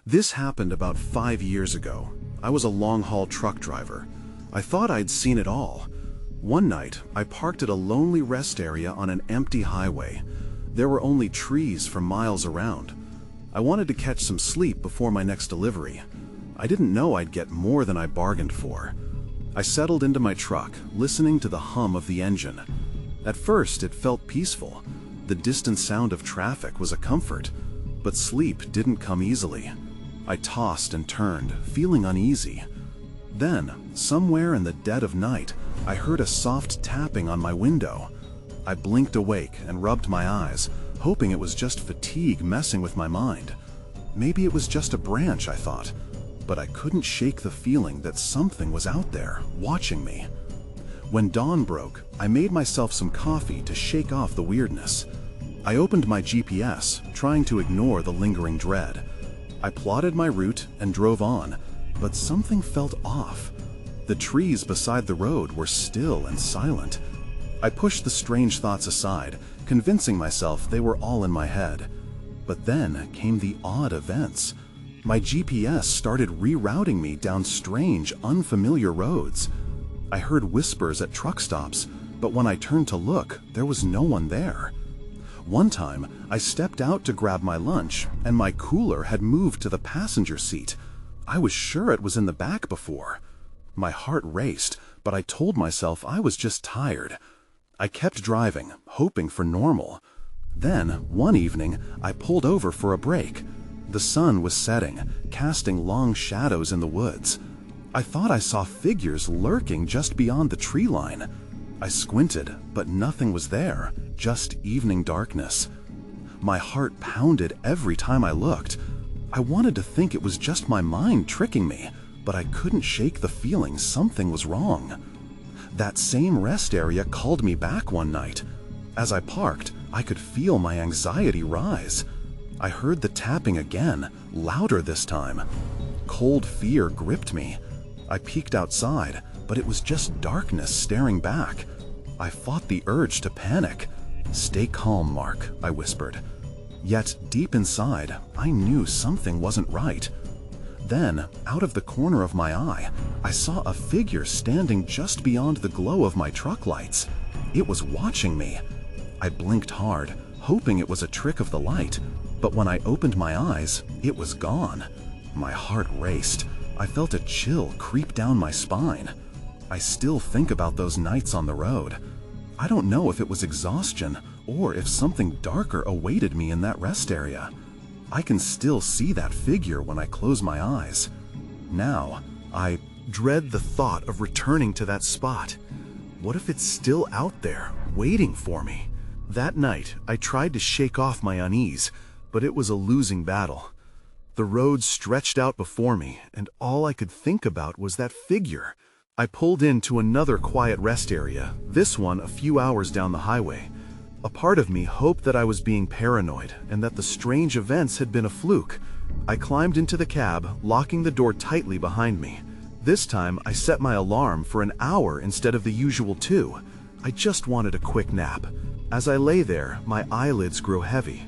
This happened about 5 years ago. I was a long-haul truck driver. I thought I'd seen it all. One night, I parked at a lonely rest area on an empty highway. There were only trees for miles around. I wanted to catch some sleep before my next delivery. I didn't know I'd get more than I bargained for. I settled into my truck, listening to the hum of the engine. At first, it felt peaceful. The distant sound of traffic was a comfort, but sleep didn't come easily. I tossed and turned, feeling uneasy. Then, somewhere in the dead of night, I heard a soft tapping on my window. I blinked awake and rubbed my eyes, hoping it was just fatigue messing with my mind. Maybe it was just a branch, I thought, but I couldn't shake the feeling that something was out there, watching me. When dawn broke, I made myself some coffee to shake off the weirdness. I opened my GPS, trying to ignore the lingering dread. I plotted my route and drove on, but something felt off. The trees beside the road were still and silent. I pushed the strange thoughts aside, convincing myself they were all in my head. But then came the odd events. My GPS started rerouting me down strange, unfamiliar roads. I heard whispers at truck stops, but when I turned to look, there was no one there. One time, I stepped out to grab my lunch, and my cooler had moved to the passenger seat. I was sure it was in the back before. My heart raced, but I told myself I was just tired. I kept driving, hoping for normal. Then, one evening, I pulled over for a break. The sun was setting, casting long shadows in the woods. I thought I saw figures lurking just beyond the tree line. I squinted, but nothing was there, just evening darkness. My heart pounded every time I looked. I wanted to think it was just my mind tricking me, but I couldn't shake the feeling something was wrong. That same rest area called me back one night. As I parked, I could feel my anxiety rise. I heard the tapping again, louder this time. Cold fear gripped me. I peeked outside, but it was just darkness staring back. I fought the urge to panic. "Stay calm, Mark," I whispered. Yet, deep inside, I knew something wasn't right. Then, out of the corner of my eye, I saw a figure standing just beyond the glow of my truck lights. It was watching me. I blinked hard, hoping it was a trick of the light, but when I opened my eyes, it was gone. My heart raced. I felt a chill creep down my spine. I still think about those nights on the road. I don't know if it was exhaustion or if something darker awaited me in that rest area. I can still see that figure when I close my eyes. Now, I dread the thought of returning to that spot. What if it's still out there, waiting for me? That night, I tried to shake off my unease, but it was a losing battle. The road stretched out before me, and all I could think about was that figure. I pulled into another quiet rest area, this one a few hours down the highway. A part of me hoped that I was being paranoid and that the strange events had been a fluke. I climbed into the cab, locking the door tightly behind me. This time, I set my alarm for an hour instead of the usual 2. I just wanted a quick nap. As I lay there, my eyelids grew heavy.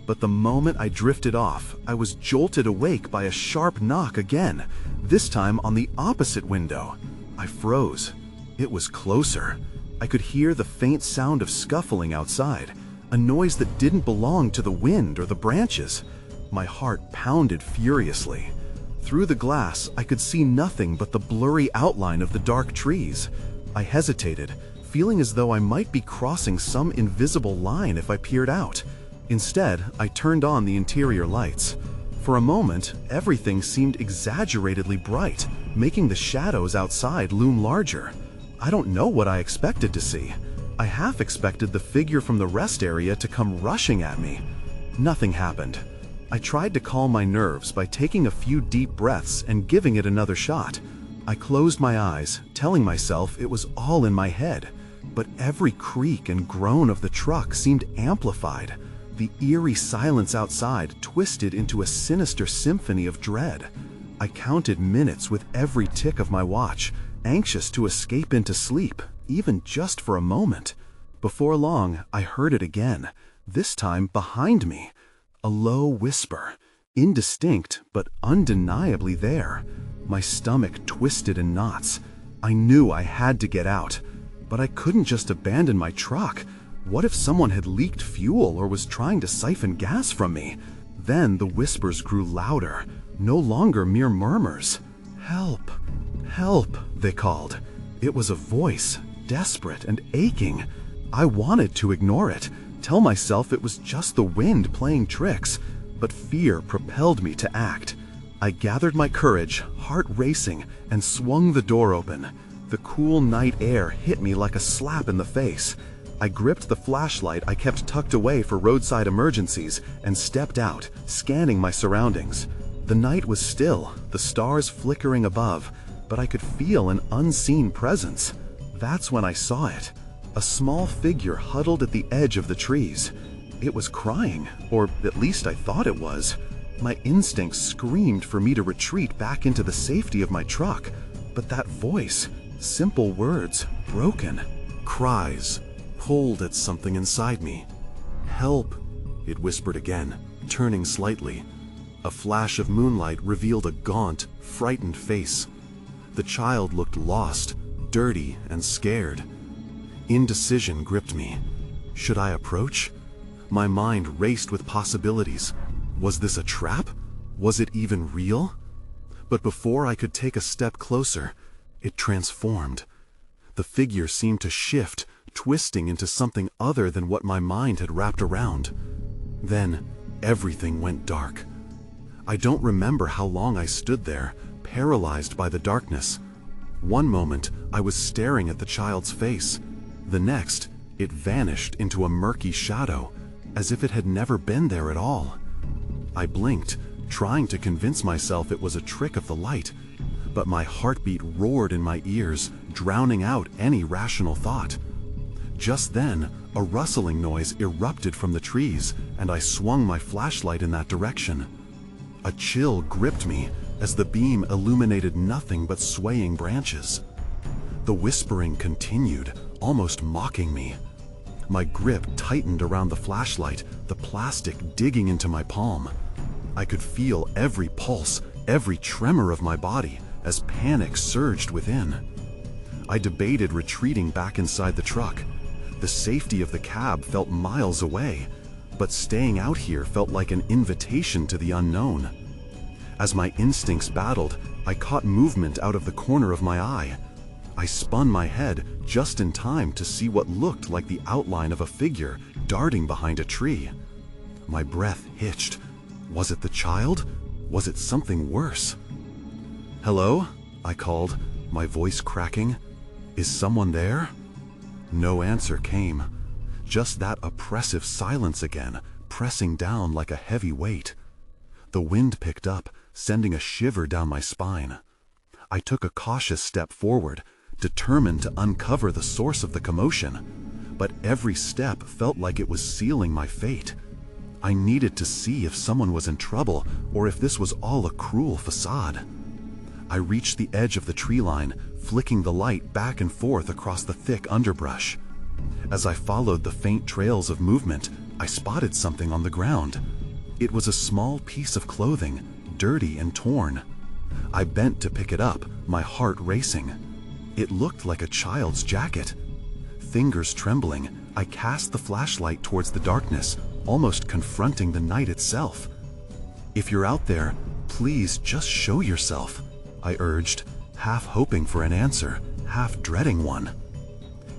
But the moment I drifted off, I was jolted awake by a sharp knock again, this time on the opposite window. I froze. It was closer. I could hear the faint sound of scuffling outside, a noise that didn't belong to the wind or the branches. My heart pounded furiously. Through the glass, I could see nothing but the blurry outline of the dark trees. I hesitated, feeling as though I might be crossing some invisible line if I peered out. Instead, I turned on the interior lights. For a moment, everything seemed exaggeratedly bright, making the shadows outside loom larger. I don't know what I expected to see. I half expected the figure from the rest area to come rushing at me. Nothing happened. I tried to calm my nerves by taking a few deep breaths and giving it another shot. I closed my eyes, telling myself it was all in my head. But every creak and groan of the truck seemed amplified. The eerie silence outside twisted into a sinister symphony of dread. I counted minutes with every tick of my watch, anxious to escape into sleep, even just for a moment. Before long, I heard it again, this time behind me. A low whisper, indistinct but undeniably there. My stomach twisted in knots. I knew I had to get out, but I couldn't just abandon my truck. What if someone had leaked fuel or was trying to siphon gas from me? Then the whispers grew louder, no longer mere murmurs. "Help! Help!" they called. It was a voice, desperate and aching. I wanted to ignore it, tell myself it was just the wind playing tricks, but fear propelled me to act. I gathered my courage, heart racing, and swung the door open. The cool night air hit me like a slap in the face. I gripped the flashlight I kept tucked away for roadside emergencies and stepped out, scanning my surroundings. The night was still, the stars flickering above, but I could feel an unseen presence. That's when I saw it. A small figure huddled at the edge of the trees. It was crying, or at least I thought it was. My instincts screamed for me to retreat back into the safety of my truck, but that voice, simple words, broken. Cries pulled at something inside me. "Help," it whispered again, turning slightly. A flash of moonlight revealed a gaunt, frightened face. The child looked lost, dirty, and scared. Indecision gripped me. Should I approach? My mind raced with possibilities. Was this a trap? Was it even real? But before I could take a step closer, it transformed. The figure seemed to shift, twisting into something other than what my mind had wrapped around. Then, everything went dark. I don't remember how long I stood there, paralyzed by the darkness. One moment, I was staring at the child's face. The next, it vanished into a murky shadow, as if it had never been there at all. I blinked, trying to convince myself it was a trick of the light, but my heartbeat roared in my ears, drowning out any rational thought. Just then, a rustling noise erupted from the trees, and I swung my flashlight in that direction. A chill gripped me as the beam illuminated nothing but swaying branches. The whispering continued, almost mocking me. My grip tightened around the flashlight, the plastic digging into my palm. I could feel every pulse, every tremor of my body as panic surged within. I debated retreating back inside the truck. The safety of the cab felt miles away, but staying out here felt like an invitation to the unknown. As my instincts battled, I caught movement out of the corner of my eye. I spun my head just in time to see what looked like the outline of a figure darting behind a tree. My breath hitched. Was it the child? Was it something worse? "Hello?" I called, my voice cracking. "Is someone there?" No answer came. Just that oppressive silence again, pressing down like a heavy weight. The wind picked up, sending a shiver down my spine. I took a cautious step forward, determined to uncover the source of the commotion, but every step felt like it was sealing my fate. I needed to see if someone was in trouble or if this was all a cruel facade. I reached the edge of the tree line, flicking the light back and forth across the thick underbrush. As I followed the faint trails of movement, I spotted something on the ground. It was a small piece of clothing, dirty and torn. I bent to pick it up, my heart racing. It looked like a child's jacket. Fingers trembling, I cast the flashlight towards the darkness, almost confronting the night itself. "If you're out there, please just show yourself," I urged, half hoping for an answer, half dreading one.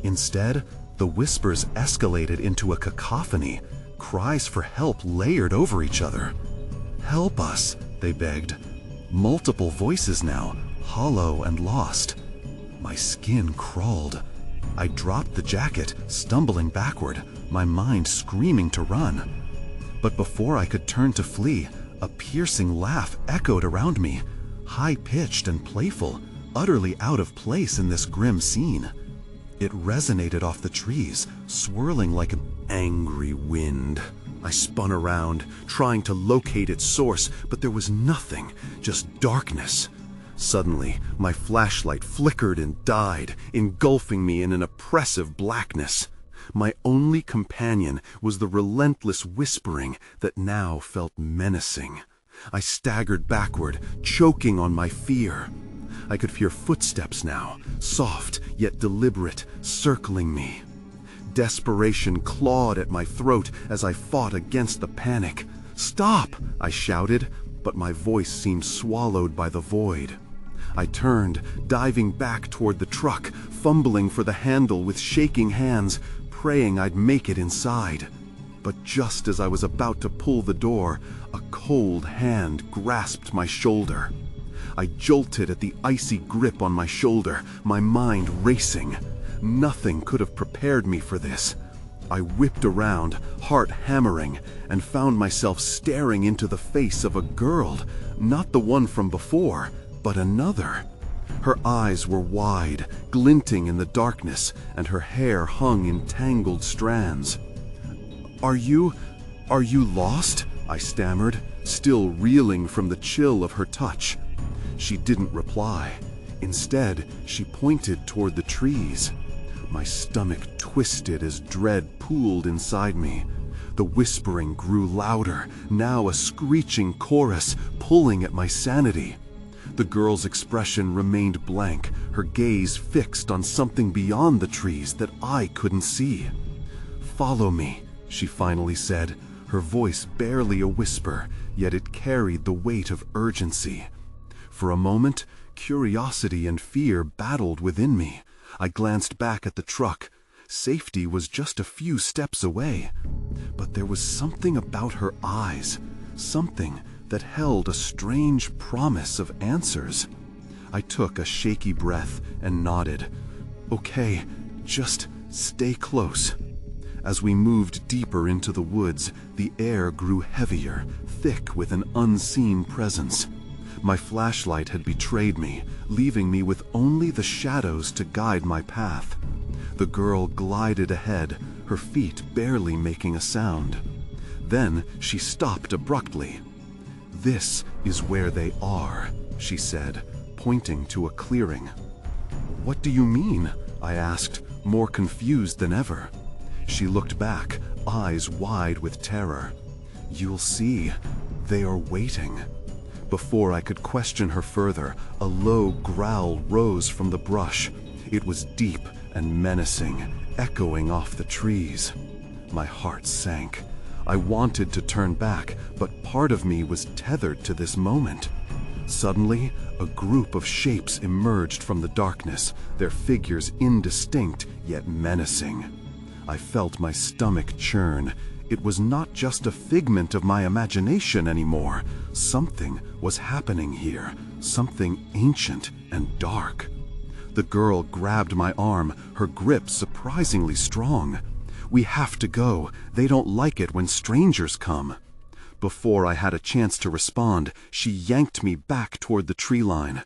Instead, the whispers escalated into a cacophony, cries for help layered over each other. "Help us," they begged. Multiple voices now, hollow and lost. My skin crawled. I dropped the jacket, stumbling backward, my mind screaming to run. But before I could turn to flee, a piercing laugh echoed around me, high-pitched and playful, utterly out of place in this grim scene. It resonated off the trees, swirling like an angry wind. I spun around, trying to locate its source, but there was nothing, just darkness. Suddenly, my flashlight flickered and died, engulfing me in an oppressive blackness. My only companion was the relentless whispering that now felt menacing. I staggered backward, choking on my fear. I could hear footsteps now, soft yet deliberate, circling me. Desperation clawed at my throat as I fought against the panic. "Stop!" I shouted, but my voice seemed swallowed by the void. I turned, diving back toward the truck, fumbling for the handle with shaking hands, praying I'd make it inside. But just as I was about to pull the door, a cold hand grasped my shoulder. I jolted at the icy grip on my shoulder, my mind racing. Nothing could have prepared me for this. I whipped around, heart hammering, and found myself staring into the face of a girl, not the one from before, but another. Her eyes were wide, glinting in the darkness, and her hair hung in tangled strands. Are you lost?" I stammered, still reeling from the chill of her touch. She didn't reply. Instead, she pointed toward the trees. My stomach twisted as dread pooled inside me. The whispering grew louder, now a screeching chorus, pulling at my sanity. The girl's expression remained blank, her gaze fixed on something beyond the trees that I couldn't see. "Follow me," she finally said, her voice barely a whisper, yet it carried the weight of urgency. For a moment, curiosity and fear battled within me. I glanced back at the truck. Safety was just a few steps away. But there was something about her eyes, something that held a strange promise of answers. I took a shaky breath and nodded. "Okay, just stay close." As we moved deeper into the woods, the air grew heavier, thick with an unseen presence. My flashlight had betrayed me, leaving me with only the shadows to guide my path. The girl glided ahead, her feet barely making a sound. Then she stopped abruptly. "This is where they are," she said, pointing to a clearing. "What do you mean?" I asked, more confused than ever. She looked back, eyes wide with terror. "You'll see. They are waiting." Before I could question her further, a low growl rose from the brush. It was deep and menacing, echoing off the trees. My heart sank. I wanted to turn back, but part of me was tethered to this moment. Suddenly, a group of shapes emerged from the darkness, their figures indistinct yet menacing. I felt my stomach churn. It was not just a figment of my imagination anymore. Something was happening here, something ancient and dark. The girl grabbed my arm, her grip surprisingly strong. "We have to go. They don't like it when strangers come." Before I had a chance to respond, she yanked me back toward the tree line.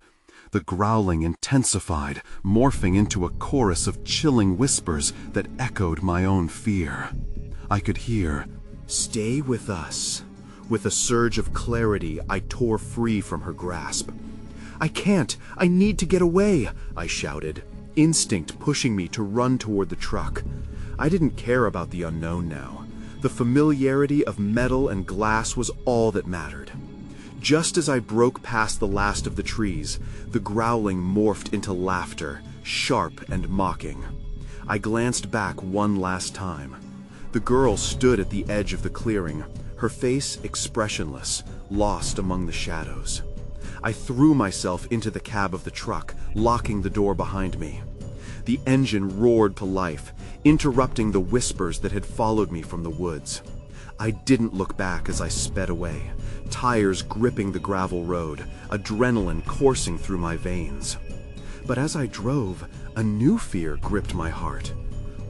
The growling intensified, morphing into a chorus of chilling whispers that echoed my own fear. I could hear, "Stay with us." With a surge of clarity, I tore free from her grasp. "I can't! I need to get away!" I shouted, instinct pushing me to run toward the truck. I didn't care about the unknown now. The familiarity of metal and glass was all that mattered. Just as I broke past the last of the trees, the growling morphed into laughter, sharp and mocking. I glanced back one last time. The girl stood at the edge of the clearing, her face expressionless, lost among the shadows. I threw myself into the cab of the truck, locking the door behind me. The engine roared to life, interrupting the whispers that had followed me from the woods. I didn't look back as I sped away, tires gripping the gravel road, adrenaline coursing through my veins. But as I drove, a new fear gripped my heart.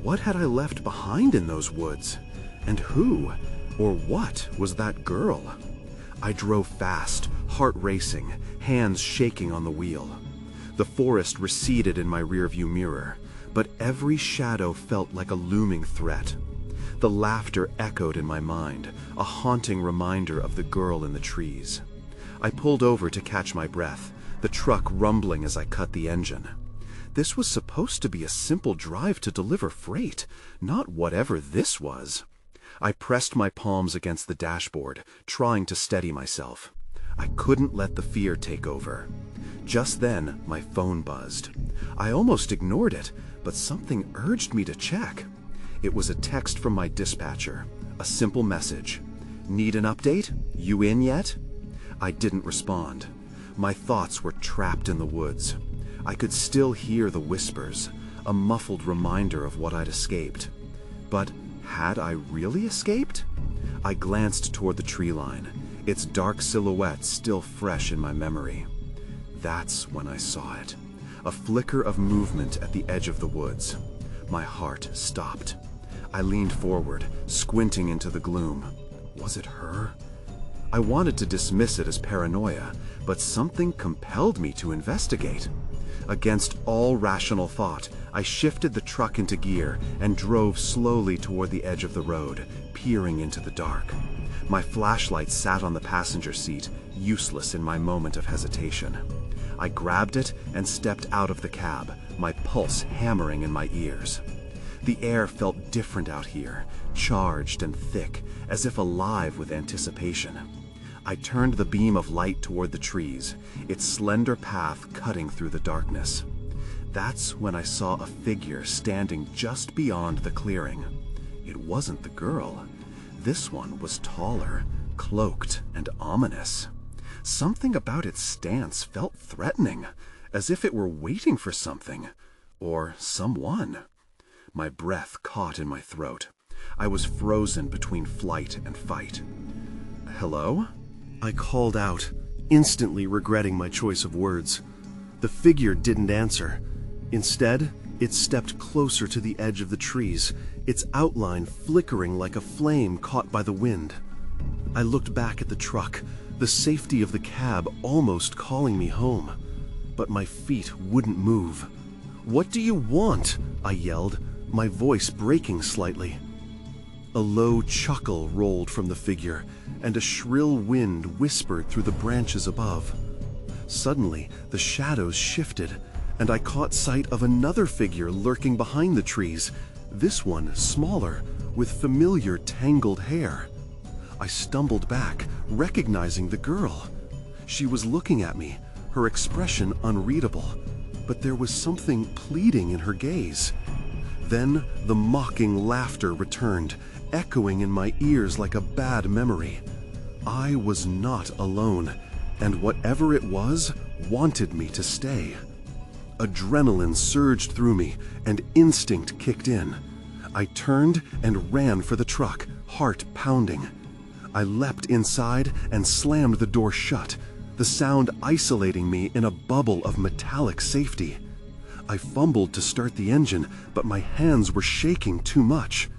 What had I left behind in those woods? And who, or what, was that girl? I drove fast, heart racing, hands shaking on the wheel. The forest receded in my rearview mirror, but every shadow felt like a looming threat. The laughter echoed in my mind, a haunting reminder of the girl in the trees. I pulled over to catch my breath, the truck rumbling as I cut the engine. This was supposed to be a simple drive to deliver freight, not whatever this was. I pressed my palms against the dashboard, trying to steady myself. I couldn't let the fear take over. Just then, my phone buzzed. I almost ignored it, but something urged me to check. It was a text from my dispatcher, a simple message. "Need an update? You in yet?" I didn't respond. My thoughts were trapped in the woods. I could still hear the whispers, a muffled reminder of what I'd escaped. But had I really escaped? I glanced toward the tree line, its dark silhouette still fresh in my memory. That's when I saw it. A flicker of movement at the edge of the woods. My heart stopped. I leaned forward, squinting into the gloom. Was it her? I wanted to dismiss it as paranoia, but something compelled me to investigate. Against all rational thought, I shifted the truck into gear and drove slowly toward the edge of the road, peering into the dark. My flashlight sat on the passenger seat, useless in my moment of hesitation. I grabbed it and stepped out of the cab, my pulse hammering in my ears. The air felt different out here, charged and thick, as if alive with anticipation. I turned the beam of light toward the trees, its slender path cutting through the darkness. That's when I saw a figure standing just beyond the clearing. It wasn't the girl. This one was taller, cloaked, and ominous. Something about its stance felt threatening, as if it were waiting for something, or someone. My breath caught in my throat. I was frozen between flight and fight. "Hello?" I called out, instantly regretting my choice of words. The figure didn't answer. Instead, it stepped closer to the edge of the trees, its outline flickering like a flame caught by the wind. I looked back at the truck, the safety of the cab almost calling me home. But my feet wouldn't move. "What do you want?" I yelled, my voice breaking slightly. A low chuckle rolled from the figure, and a shrill wind whispered through the branches above. Suddenly, the shadows shifted, and I caught sight of another figure lurking behind the trees, this one smaller, with familiar tangled hair. I stumbled back, recognizing the girl. She was looking at me, her expression unreadable, but there was something pleading in her gaze. Then the mocking laughter returned, echoing in my ears like a bad memory. I was not alone, and whatever it was wanted me to stay. Adrenaline surged through me, and instinct kicked in. I turned and ran for the truck, heart pounding. I leapt inside and slammed the door shut, the sound isolating me in a bubble of metallic safety. I fumbled to start the engine, but my hands were shaking too much.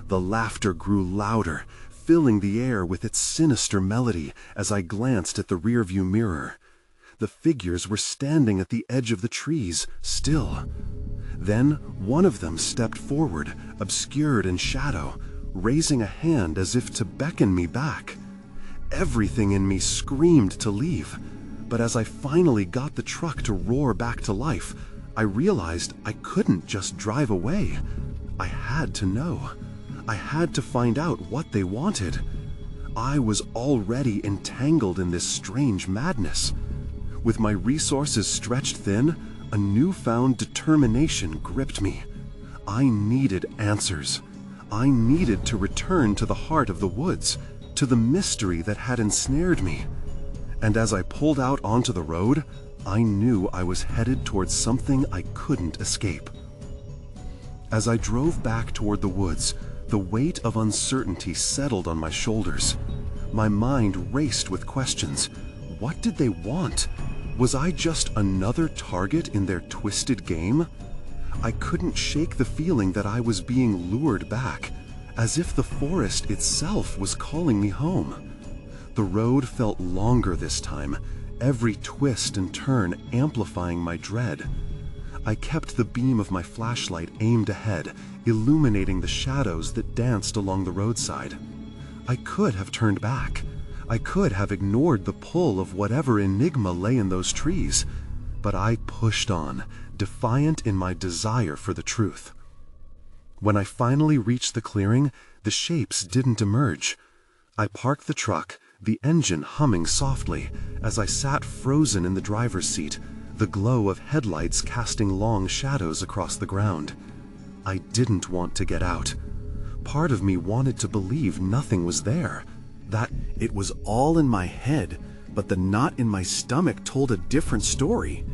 The laughter grew louder, filling the air with its sinister melody as I glanced at the rearview mirror. The figures were standing at the edge of the trees, still. Then one of them stepped forward, obscured in shadow, raising a hand as if to beckon me back. Everything in me screamed to leave, but as I finally got the truck to roar back to life, I realized I couldn't just drive away. I had to know. I had to find out what they wanted. I was already entangled in this strange madness. With my resources stretched thin, a newfound determination gripped me. I needed answers. I needed to return to the heart of the woods, to the mystery that had ensnared me. And as I pulled out onto the road, I knew I was headed towards something I couldn't escape. As I drove back toward the woods, the weight of uncertainty settled on my shoulders. My mind raced with questions. What did they want? Was I just another target in their twisted game? I couldn't shake the feeling that I was being lured back, as if the forest itself was calling me home. The road felt longer this time, every twist and turn amplifying my dread. I kept the beam of my flashlight aimed ahead, illuminating the shadows that danced along the roadside. I could have turned back. I could have ignored the pull of whatever enigma lay in those trees, but I pushed on, defiant in my desire for the truth. When I finally reached the clearing, the shapes didn't emerge. I parked the truck, the engine humming softly as I sat frozen in the driver's seat, the glow of headlights casting long shadows across the ground. I didn't want to get out. Part of me wanted to believe nothing was there, that it was all in my head, but the knot in my stomach told a different story.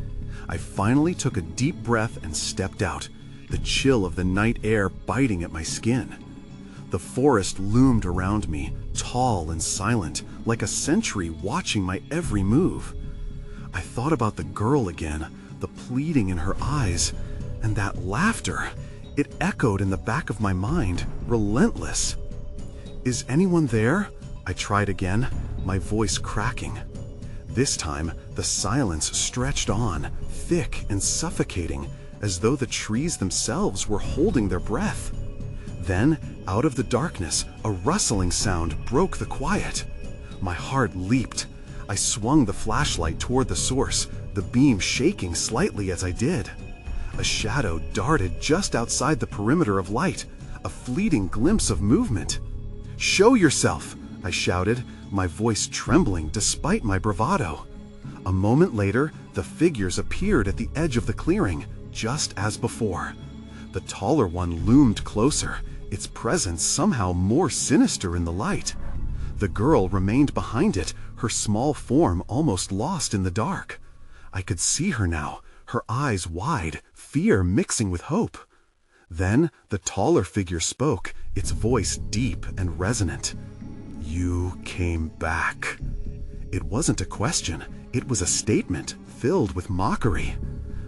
I finally took a deep breath and stepped out, the chill of the night air biting at my skin. The forest loomed around me, tall and silent, like a sentry watching my every move. I thought about the girl again, the pleading in her eyes, and that laughter. It echoed in the back of my mind, relentless. "Is anyone there?" I tried again, my voice cracking. This time, the silence stretched on, thick and suffocating, as though the trees themselves were holding their breath. Then, out of the darkness, a rustling sound broke the quiet. My heart leaped. I swung the flashlight toward the source, the beam shaking slightly as I did. A shadow darted just outside the perimeter of light, a fleeting glimpse of movement. "Show yourself!" I shouted, my voice trembling despite my bravado. A moment later, the figures appeared at the edge of the clearing, just as before. The taller one loomed closer, its presence somehow more sinister in the light. The girl remained behind it, her small form almost lost in the dark. I could see her now, her eyes wide, fear mixing with hope. Then the taller figure spoke, its voice deep and resonant. "You came back." It wasn't a question, it was a statement filled with mockery.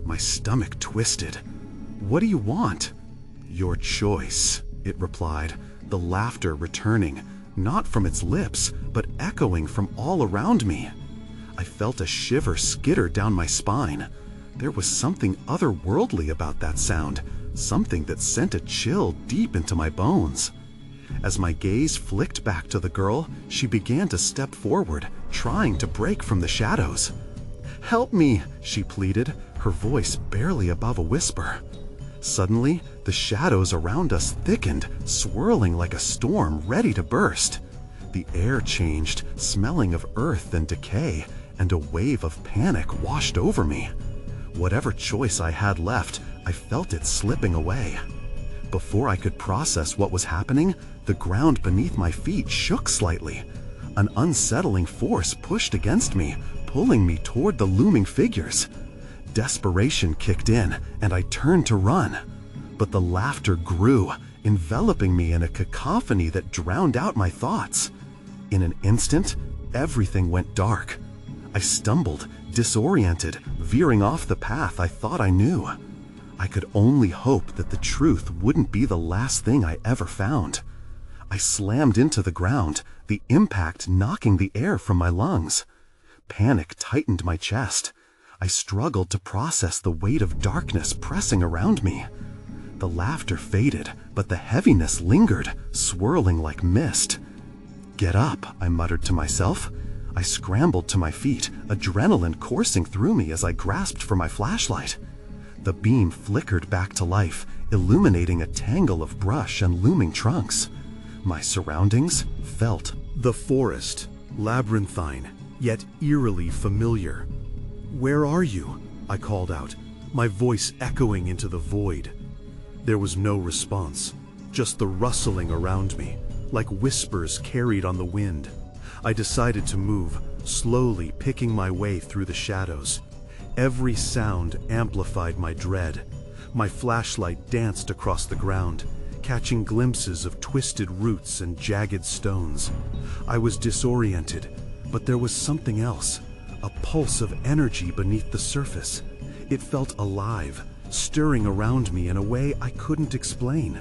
My stomach twisted. "What do you want?" "Your choice," it replied, the laughter returning, not from its lips, but echoing from all around me. I felt a shiver skitter down my spine. There was something otherworldly about that sound, something that sent a chill deep into my bones. As my gaze flicked back to the girl, she began to step forward, trying to break from the shadows. "Help me," she pleaded, her voice barely above a whisper. Suddenly, the shadows around us thickened, swirling like a storm ready to burst. The air changed, smelling of earth and decay, and a wave of panic washed over me. Whatever choice I had left, I felt it slipping away. Before I could process what was happening, the ground beneath my feet shook slightly. An unsettling force pushed against me, pulling me toward the looming figures. Desperation kicked in, and I turned to run. But the laughter grew, enveloping me in a cacophony that drowned out my thoughts. In an instant, everything went dark. I stumbled, disoriented, veering off the path I thought I knew. I could only hope that the truth wouldn't be the last thing I ever found. I slammed into the ground, the impact knocking the air from my lungs. Panic tightened my chest. I struggled to process the weight of darkness pressing around me. The laughter faded, but the heaviness lingered, swirling like mist. "Get up," I muttered to myself. I scrambled to my feet, adrenaline coursing through me as I grasped for my flashlight. The beam flickered back to life, illuminating a tangle of brush and looming trunks. My surroundings felt the forest, labyrinthine, yet eerily familiar. "Where are you?" I called out, my voice echoing into the void. There was no response, just the rustling around me, like whispers carried on the wind. I decided to move, slowly picking my way through the shadows. Every sound amplified my dread. My flashlight danced across the ground, catching glimpses of twisted roots and jagged stones. I was disoriented, but there was something else, a pulse of energy beneath the surface. It felt alive, stirring around me in a way I couldn't explain.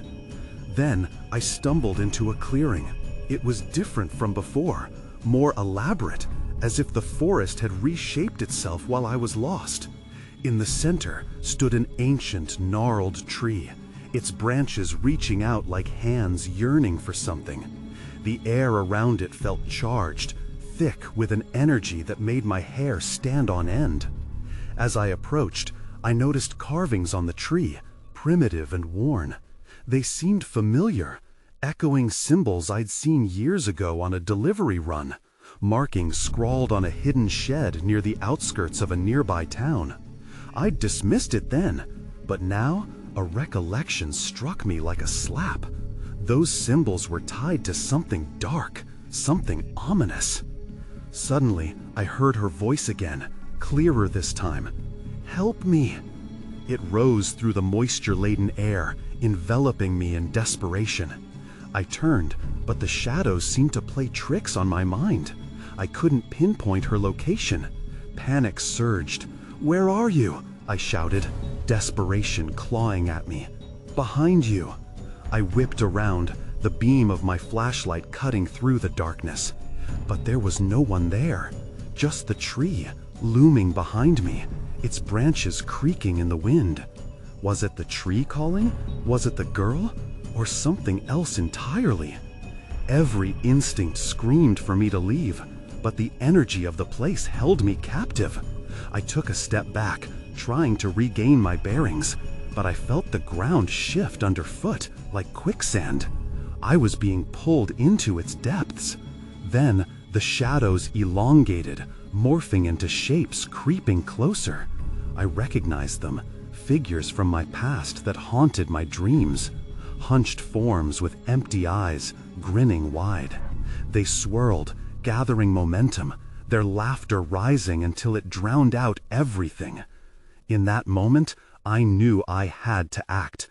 Then I stumbled into a clearing. It was different from before, more elaborate, as if the forest had reshaped itself while I was lost. In the center stood an ancient, gnarled tree, its branches reaching out like hands yearning for something. The air around it felt charged, thick with an energy that made my hair stand on end. As I approached, I noticed carvings on the tree, primitive and worn. They seemed familiar, echoing symbols I'd seen years ago on a delivery run. markings scrawled on a hidden shed near the outskirts of a nearby town. I'd dismissed it then, but now a recollection struck me like a slap. Those symbols were tied to something dark, something ominous. Suddenly, I heard her voice again, clearer this time. "Help me!" It rose through the moisture-laden air, enveloping me in desperation. I turned, but the shadows seemed to play tricks on my mind. I couldn't pinpoint her location. Panic surged. "Where are you?" I shouted, desperation clawing at me. "Behind you." I whipped around, the beam of my flashlight cutting through the darkness. But there was no one there, just the tree, looming behind me, its branches creaking in the wind. Was it the tree calling? Was it the girl? Or something else entirely? Every instinct screamed for me to leave, but the energy of the place held me captive. I took a step back, trying to regain my bearings, but I felt the ground shift underfoot like quicksand. I was being pulled into its depths. Then the shadows elongated, morphing into shapes creeping closer. I recognized them, figures from my past that haunted my dreams. Hunched forms with empty eyes, grinning wide. They swirled, gathering momentum, their laughter rising until it drowned out everything. In that moment, I knew I had to act.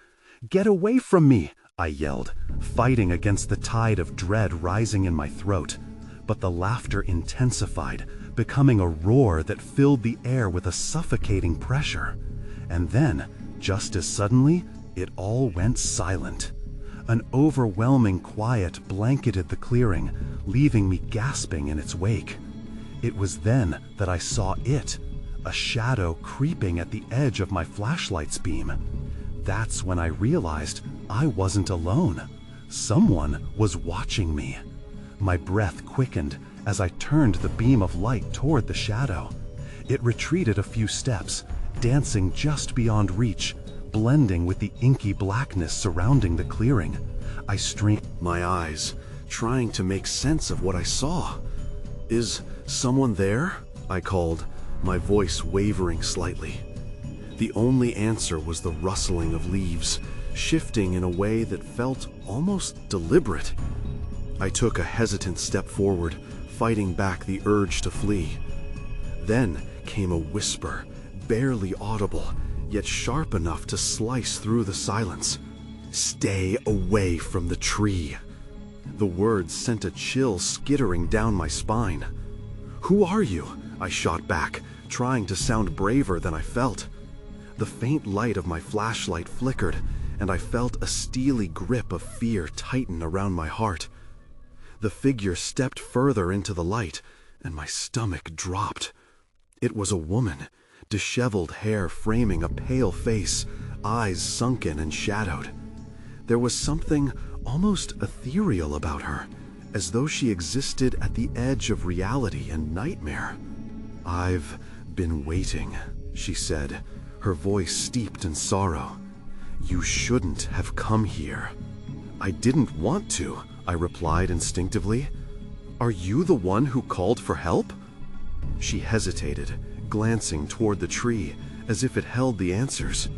"Get away from me!" I yelled, fighting against the tide of dread rising in my throat. But the laughter intensified, becoming a roar that filled the air with a suffocating pressure. And then, just as suddenly, it all went silent. An overwhelming quiet blanketed the clearing, leaving me gasping in its wake. It was then that I saw it, a shadow creeping at the edge of my flashlight's beam. That's when I realized I wasn't alone. Someone was watching me. My breath quickened as I turned the beam of light toward the shadow. It retreated a few steps, dancing just beyond reach, blending with the inky blackness surrounding the clearing. I strained my eyes, trying to make sense of what I saw. "Is someone there?" I called, my voice wavering slightly. The only answer was the rustling of leaves, shifting in a way that felt almost deliberate. I took a hesitant step forward, fighting back the urge to flee. Then came a whisper, barely audible, yet sharp enough to slice through the silence. "Stay away from the tree." The words sent a chill skittering down my spine. "Who are you?" I shot back, trying to sound braver than I felt. The faint light of my flashlight flickered, and I felt a steely grip of fear tighten around my heart. The figure stepped further into the light, and my stomach dropped. It was a woman, disheveled hair framing a pale face, eyes sunken and shadowed. There was something almost ethereal about her, as though she existed at the edge of reality and nightmare. "I've been waiting," she said, her voice steeped in sorrow. "You shouldn't have come here." "I didn't want to," I replied instinctively. "Are you the one who called for help?" She hesitated, glancing toward the tree, as if it held the answers.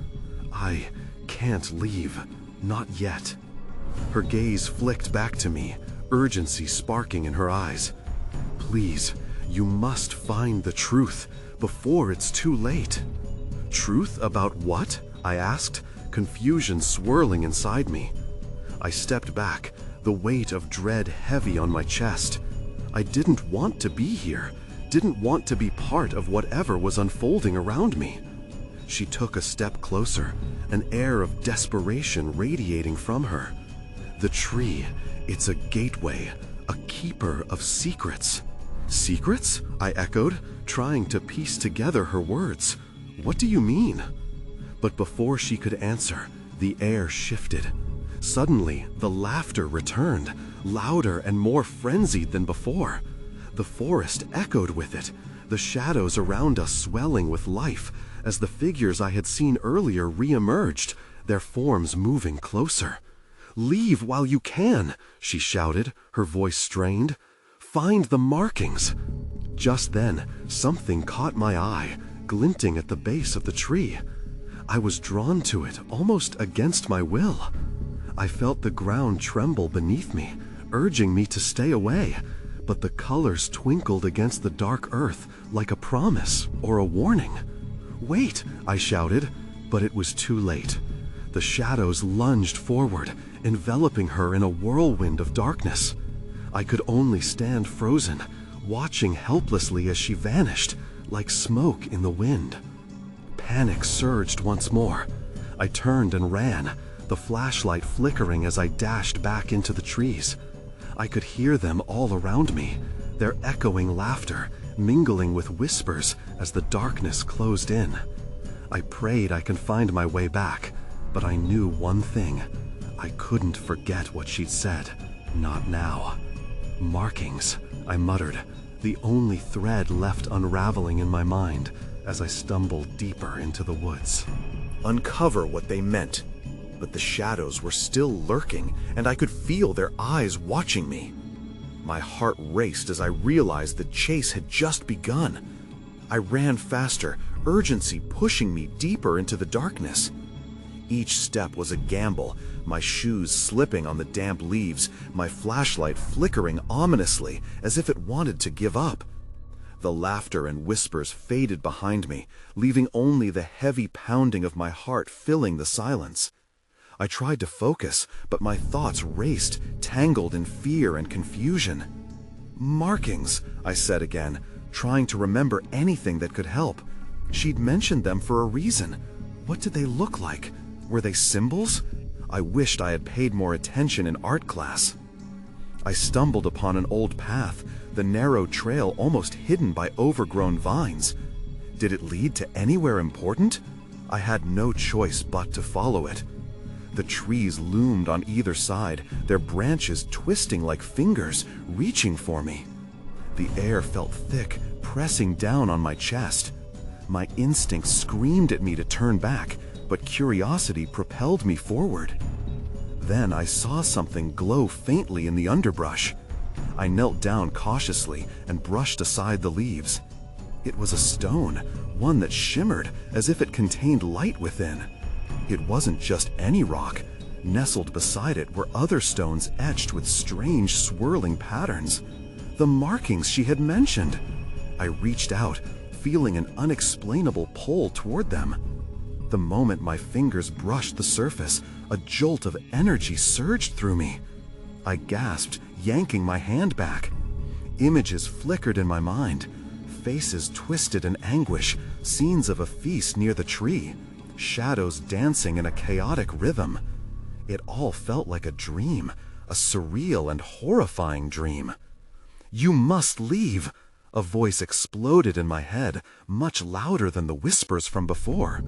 "I can't leave, not yet." Her gaze flicked back to me, urgency sparking in her eyes. "Please, you must find the truth before it's too late." "Truth about what?" I asked, confusion swirling inside me. I stepped back, the weight of dread heavy on my chest. I didn't want to be here, didn't want to be part of whatever was unfolding around me. She took a step closer, an air of desperation radiating from her. "The tree, it's a gateway, a keeper of secrets." "Secrets?" I echoed, trying to piece together her words. "What do you mean?" But before she could answer, the air shifted. Suddenly, the laughter returned, louder and more frenzied than before. The forest echoed with it, the shadows around us swelling with life, as the figures I had seen earlier re-emerged, their forms moving closer. "Leave while you can," she shouted, her voice strained. find the markings. Just then, something caught my eye, glinting at the base of the tree. I was drawn to it, almost against my will. I felt the ground tremble beneath me, urging me to stay away, but the colors twinkled against the dark earth like a promise or a warning. "Wait!" I shouted, but it was too late. The shadows lunged forward, enveloping her in a whirlwind of darkness. I could only stand frozen, watching helplessly as she vanished, like smoke in the wind. Panic surged once more. I turned and ran, the flashlight flickering as I dashed back into the trees. I could hear them all around me, their echoing laughter mingling with whispers as the darkness closed in. I prayed I could find my way back, but I knew one thing. I couldn't forget what she'd said. Not now. "Markings," I muttered, the only thread left unraveling in my mind as I stumbled deeper into the woods. Uncover what they meant. But the shadows were still lurking, and I could feel their eyes watching me. My heart raced as I realized the chase had just begun. I ran faster, urgency pushing me deeper into the darkness. Each step was a gamble, my shoes slipping on the damp leaves, my flashlight flickering ominously as if it wanted to give up. The laughter and whispers faded behind me, leaving only the heavy pounding of my heart filling the silence. I tried to focus, but my thoughts raced, tangled in fear and confusion. "Markings," I said again, trying to remember anything that could help. She'd mentioned them for a reason. What did they look like? Were they symbols? I wished I had paid more attention in art class. I stumbled upon an old path, the narrow trail almost hidden by overgrown vines. Did it lead to anywhere important? I had no choice but to follow it. The trees loomed on either side, their branches twisting like fingers, reaching for me. The air felt thick, pressing down on my chest. My instincts screamed at me to turn back, but curiosity propelled me forward. Then I saw something glow faintly in the underbrush. I knelt down cautiously and brushed aside the leaves. It was a stone, one that shimmered as if it contained light within. It wasn't just any rock. Nestled beside it were other stones etched with strange, swirling patterns. The markings she had mentioned. I reached out, feeling an unexplainable pull toward them. The moment my fingers brushed the surface, a jolt of energy surged through me. I gasped, yanking my hand back. Images flickered in my mind. Faces twisted in anguish, scenes of a feast near the tree. Shadows dancing in a chaotic rhythm. It all felt like a dream, a surreal and horrifying dream. "You must leave!" A voice exploded in my head, much louder than the whispers from before.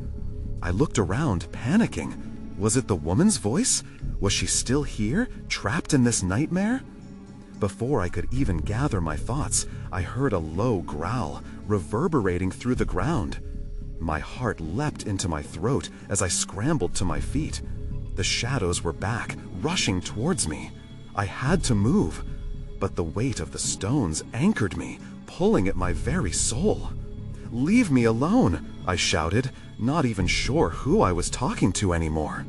I looked around, panicking. Was it the woman's voice? Was she still here, trapped in this nightmare? Before I could even gather my thoughts, I heard a low growl, reverberating through the ground. My heart leapt into my throat as I scrambled to my feet. The shadows were back, rushing towards me. I had to move, but the weight of the stones anchored me, pulling at my very soul. "Leave me alone!" I shouted, not even sure who I was talking to anymore.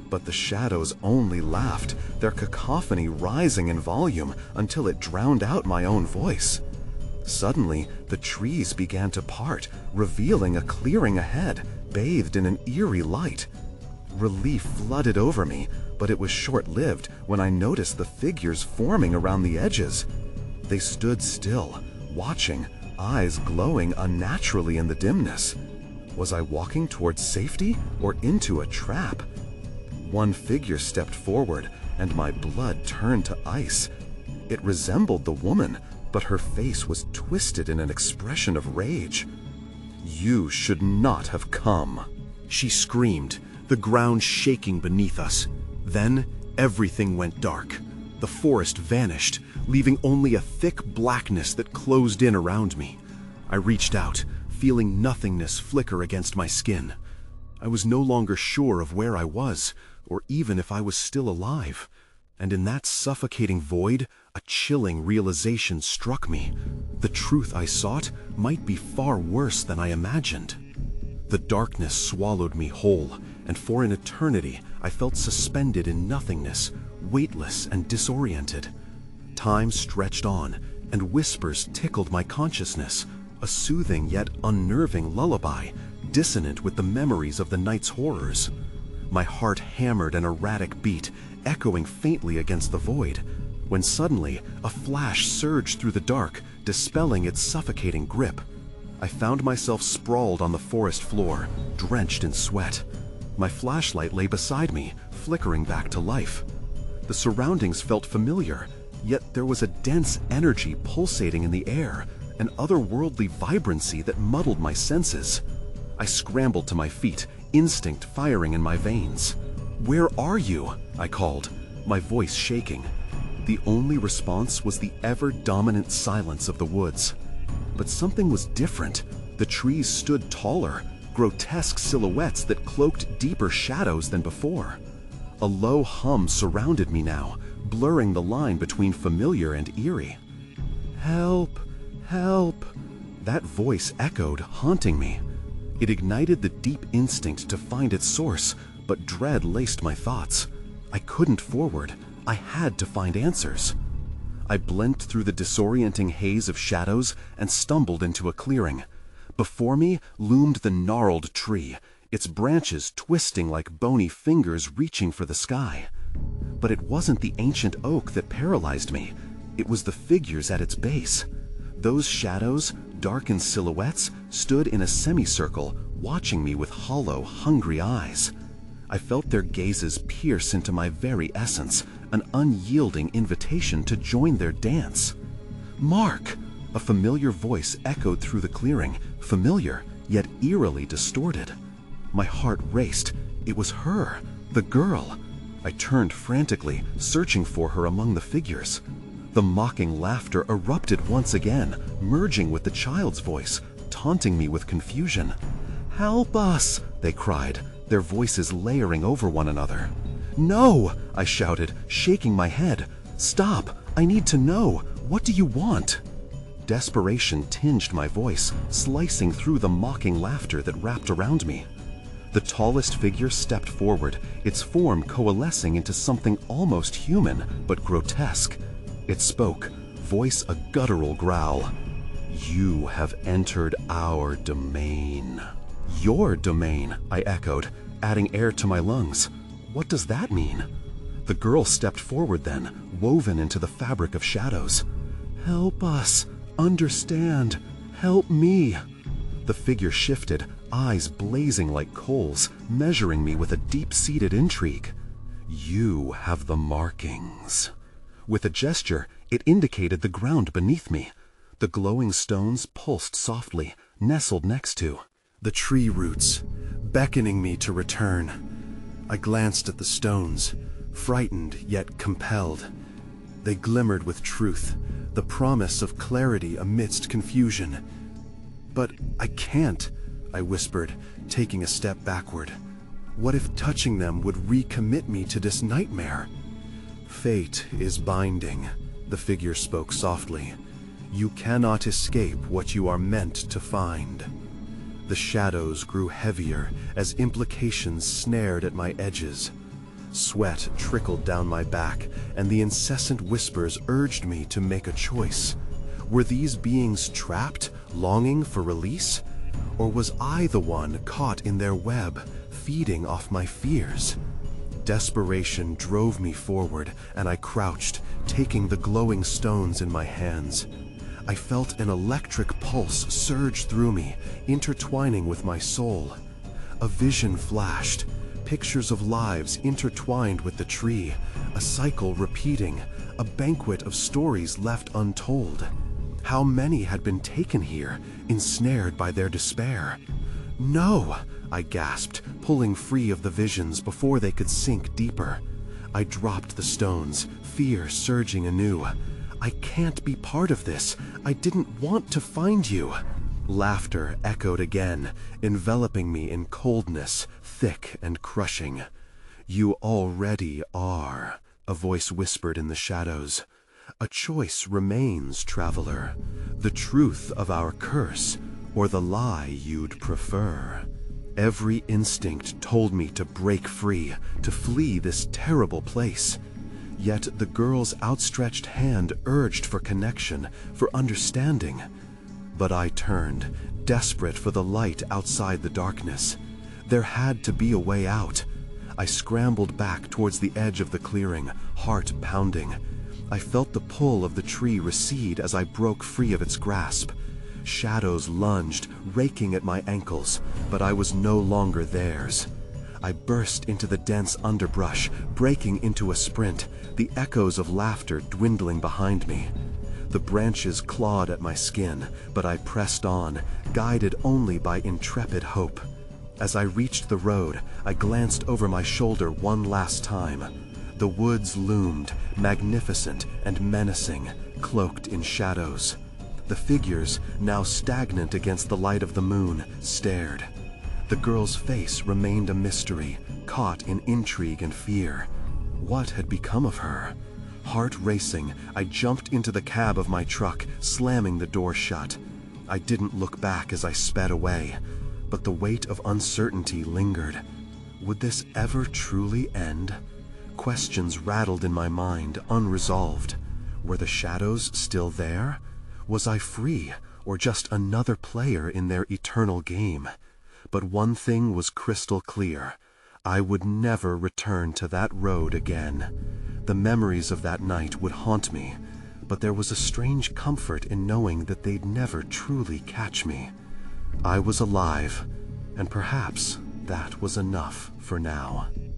But the shadows only laughed, their cacophony rising in volume until it drowned out my own voice. Suddenly, the trees began to part, revealing a clearing ahead, bathed in an eerie light. Relief flooded over me, but it was short-lived when I noticed the figures forming around the edges. They stood still, watching, eyes glowing unnaturally in the dimness. Was I walking towards safety or into a trap? One figure stepped forward, and my blood turned to ice. It resembled the woman, but her face was twisted in an expression of rage. "You should not have come," she screamed, the ground shaking beneath us. Then everything went dark. The forest vanished, leaving only a thick blackness that closed in around me. I reached out, feeling nothingness flicker against my skin. I was no longer sure of where I was, or even if I was still alive. And in that suffocating void, a chilling realization struck me. The truth I sought might be far worse than I imagined. The darkness swallowed me whole, and for an eternity I felt suspended in nothingness, weightless and disoriented. Time stretched on, and whispers tickled my consciousness, a soothing yet unnerving lullaby, dissonant with the memories of the night's horrors. My heart hammered an erratic beat, echoing faintly against the void, when suddenly a flash surged through the dark, dispelling its suffocating grip. I found myself sprawled on the forest floor, drenched in sweat. My flashlight lay beside me, flickering back to life. The surroundings felt familiar, yet there was a dense energy pulsating in the air, an otherworldly vibrancy that muddled my senses. I scrambled to my feet, instinct firing in my veins. "Where are you?" I called, my voice shaking. The only response was the ever-dominant silence of the woods. But something was different. The trees stood taller, grotesque silhouettes that cloaked deeper shadows than before. A low hum surrounded me now, blurring the line between familiar and eerie. "Help! Help!" That voice echoed, haunting me. It ignited the deep instinct to find its source, but dread laced my thoughts. I couldn't forward. I had to find answers. I blent through the disorienting haze of shadows and stumbled into a clearing. Before me loomed the gnarled tree, its branches twisting like bony fingers reaching for the sky. But it wasn't the ancient oak that paralyzed me. It was the figures at its base. Those shadows, darkened silhouettes, stood in a semicircle, watching me with hollow, hungry eyes. I felt their gazes pierce into my very essence, an unyielding invitation to join their dance. "Mark!" A familiar voice echoed through the clearing, familiar, yet eerily distorted. My heart raced. It was her, the girl. I turned frantically, searching for her among the figures. The mocking laughter erupted once again, merging with the child's voice, taunting me with confusion. "Help us!" they cried, their voices layering over one another. "No!" I shouted, shaking my head. "Stop! I need to know. What do you want?" Desperation tinged my voice, slicing through the mocking laughter that wrapped around me. The tallest figure stepped forward, its form coalescing into something almost human, but grotesque. It spoke, voice a guttural growl. "You have entered our domain." "Your domain," I echoed, adding air to my lungs. "What does that mean?" The girl stepped forward then, woven into the fabric of shadows. "Help us! Understand! Help me!" The figure shifted, eyes blazing like coals, measuring me with a deep-seated intrigue. "You have the markings." With a gesture, it indicated the ground beneath me. The glowing stones pulsed softly, nestled next to the tree roots, beckoning me to return. I glanced at the stones, frightened yet compelled. They glimmered with truth, the promise of clarity amidst confusion. "But I can't," I whispered, taking a step backward. "What if touching them would recommit me to this nightmare?" "Fate is binding," the figure spoke softly. "You cannot escape what you are meant to find." The shadows grew heavier as implications snared at my edges. Sweat trickled down my back, and the incessant whispers urged me to make a choice. Were these beings trapped, longing for release? Or was I the one caught in their web, feeding off my fears? Desperation drove me forward, and I crouched, taking the glowing stones in my hands. I felt an electric pulse surge through me, intertwining with my soul. A vision flashed, pictures of lives intertwined with the tree, a cycle repeating, a banquet of stories left untold. How many had been taken here, ensnared by their despair? "No!" I gasped, pulling free of the visions before they could sink deeper. I dropped the stones, fear surging anew. "I can't be part of this. I didn't want to find you." Laughter echoed again, enveloping me in coldness, thick and crushing. "You already are," a voice whispered in the shadows. "A choice remains, traveler. The truth of our curse, or the lie you'd prefer." Every instinct told me to break free, to flee this terrible place. Yet the girl's outstretched hand urged for connection, for understanding. But I turned, desperate for the light outside the darkness. There had to be a way out. I scrambled back towards the edge of the clearing, heart pounding. I felt the pull of the tree recede as I broke free of its grasp. Shadows lunged, raking at my ankles, but I was no longer theirs. I burst into the dense underbrush, breaking into a sprint, the echoes of laughter dwindling behind me. The branches clawed at my skin, but I pressed on, guided only by intrepid hope. As I reached the road, I glanced over my shoulder one last time. The woods loomed, magnificent and menacing, cloaked in shadows. The figures, now stagnant against the light of the moon, stared. The girl's face remained a mystery, caught in intrigue and fear. What had become of her? Heart racing, I jumped into the cab of my truck, slamming the door shut. I didn't look back as I sped away, but the weight of uncertainty lingered. Would this ever truly end? Questions rattled in my mind, unresolved. Were the shadows still there? Was I free, or just another player in their eternal game? But one thing was crystal clear. I would never return to that road again. The memories of that night would haunt me, but there was a strange comfort in knowing that they'd never truly catch me. I was alive, and perhaps that was enough for now.